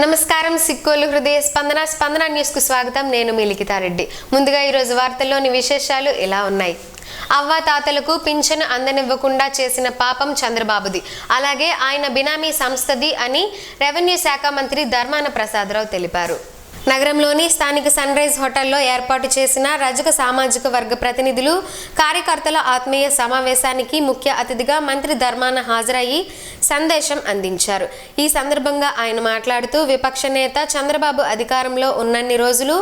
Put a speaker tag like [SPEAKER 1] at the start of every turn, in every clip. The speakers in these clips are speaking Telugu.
[SPEAKER 1] నమస్కారం సిక్కోలు హృదయ స్పందన న్యూస్ కు స్వాగతం. నేను మీ లిఖితారెడ్డి. ముందుగా ఈ రోజు వార్తల్లోని విశేషాలు ఇలా ఉన్నాయి. అవ్వ తాతలకు పింఛను అందనివ్వకుండా చేసిన పాపం చంద్రబాబుది, అలాగే ఆయన బినామీ సంస్థది అని రెవెన్యూ శాఖ మంత్రి ధర్మాన ప్రసాదరావు తెలిపారు. నగరంలోని స్థానిక సన్ రైజ్ హోటల్లో ఏర్పాటు చేసిన రజక సామాజిక వర్గ ప్రతినిధులు కార్యకర్తల ఆత్మీయ సమావేశానికి ముఖ్య అతిథిగా మంత్రి ధర్మాన హాజరయ్యి సందేశం అందించారు. ఈ సందర్భంగా ఆయన మాట్లాడుతూ విపక్ష నేత చంద్రబాబు అధికారంలో ఉన్నన్ని రోజులు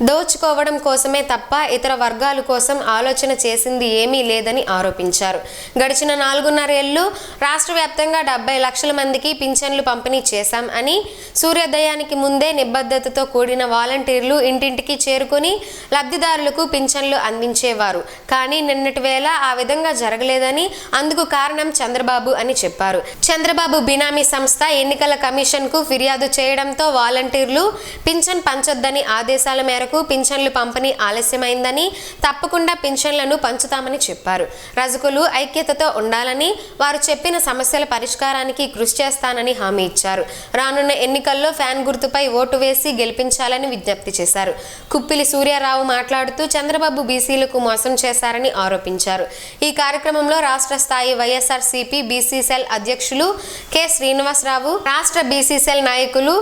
[SPEAKER 1] దోచుకోవడం కోసమే తప్ప ఇతర వర్గాల కోసం ఆలోచన చేసింది ఏమీ లేదని ఆరోపించారు. గడిచిన 4.5 ఏళ్లు రాష్ట్ర వ్యాప్తంగా 70 లక్షల మందికి పింఛన్లు పంపిణీ చేశాం అని, సూర్యోదయానికి ముందే నిబద్ధతతో కూడిన వాలంటీర్లు ఇంటింటికి చేరుకొని లబ్ధిదారులకు పింఛన్లు అందించేవారు. కానీ నిన్నటి వేళ ఆ విధంగా జరగలేదని, అందుకు కారణం చంద్రబాబు అని చెప్పారు. చంద్రబాబు బినామీ సంస్థ ఎన్నికల కమిషన్ కు ఫిర్యాదు చేయడంతో వాలంటీర్లు పింఛన్ పంచొద్దని ఆదేశాల మేరకు పింఛన్లు పంపిణీ ఆలస్యమైందని, తప్పకుండా పింఛన్లను పంచుతామని చెప్పారు. రజకులు ఐక్యతతో ఉండాలని, వారు చెప్పిన సమస్యల పరిష్కారానికి కృషి చేస్తానని హామీ ఇచ్చారు. రానున్న ఎన్నికల్లో ఫ్యాన్ గుర్తుపై ఓటు వేసి గెలిపించాలని విజ్ఞప్తి చేశారు. కుప్పిలి సూర్యారావు మాట్లాడుతూ చంద్రబాబు బీసీలకు మోసం చేశారని ఆరోపించారు. ఈ కార్యక్రమంలో రాష్ట్ర స్థాయి వైఎస్ఆర్సీపీ బీసీ సెల్ అధ్యక్షులు కె శ్రీనివాసరావు, రాష్ట్ర బీసీ సెల్ నాయకులు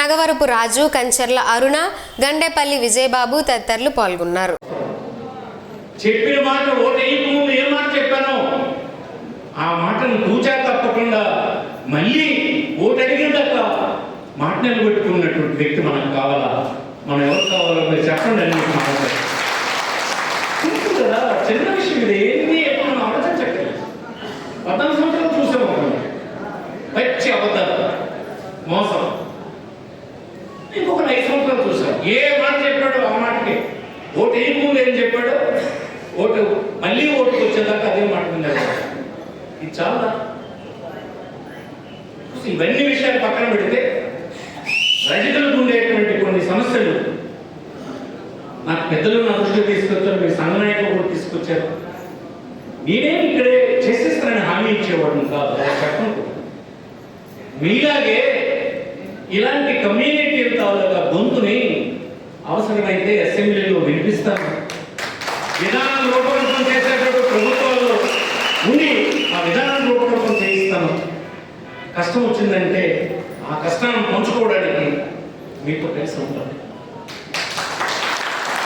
[SPEAKER 1] నగవరపు రాజు, కంచర్ల అరుణ, గండేపల్లి విజయబాబు తదితరులు పాల్గొన్నారు.
[SPEAKER 2] చెప్పిన మాట ఓటు వేయక ముందు ఏ మాట చెప్పానో ఆ మాటను తూచా తప్పకుండా మళ్ళీ ఓటు అడిగినాక మాట నిలబెట్టుకున్నటువంటి వ్యక్తి మనకు కావాలా? మనం ఎవరు కావాలో మీరు చెప్పండి అని మాట్లాడారు కదా. చిన్న విషయం ఇది. ఏంది ఎప్పుడు మనం ఆలోచించక్కర్లేదు. 14 సంవత్సరాలు చూసాము పచ్చి అబద్ధాలు, మోసం. ఇంకొక 5 సంవత్సరాలు చూసాం. ఏ మాట చెప్పాడు ఆ మాటకి. ఓటు వేయక ముందు ఏం చెప్పాడు, ఓటు మళ్ళీ ఓటుకు వచ్చేదాకా అదే మాట మీద. ఇది చాలా ఇవన్నీ విషయాలు పక్కన పెడితే రజకులకు ఉండేటువంటి కొన్ని సమస్యలు నాకు పెద్దలు నా దృష్టిలో తీసుకొచ్చారు, మీ సంఘ నాయకులు కూడా తీసుకొచ్చారు. నేనేం ఇక్కడే చేసేస్తానని హామీ ఇచ్చేవాడిని కాదు, చెప్పను. మీలాగే ఇలాంటి కమ్యూనిటీ తాలూకా గొంతుని అవసరమైతే అసెంబ్లీలో వినిపిస్తాను. విధానాలు రూపకల్పన చేసేటప్పుడు ప్రభుత్వాల్లో ఉండి ఆ విధానాన్ని రూపకల్పన చేయిస్తాను. కష్టం వచ్చిందంటే ఆ కష్టాన్ని పంచుకోవడానికి మీతో కలిసి ఉంటాను.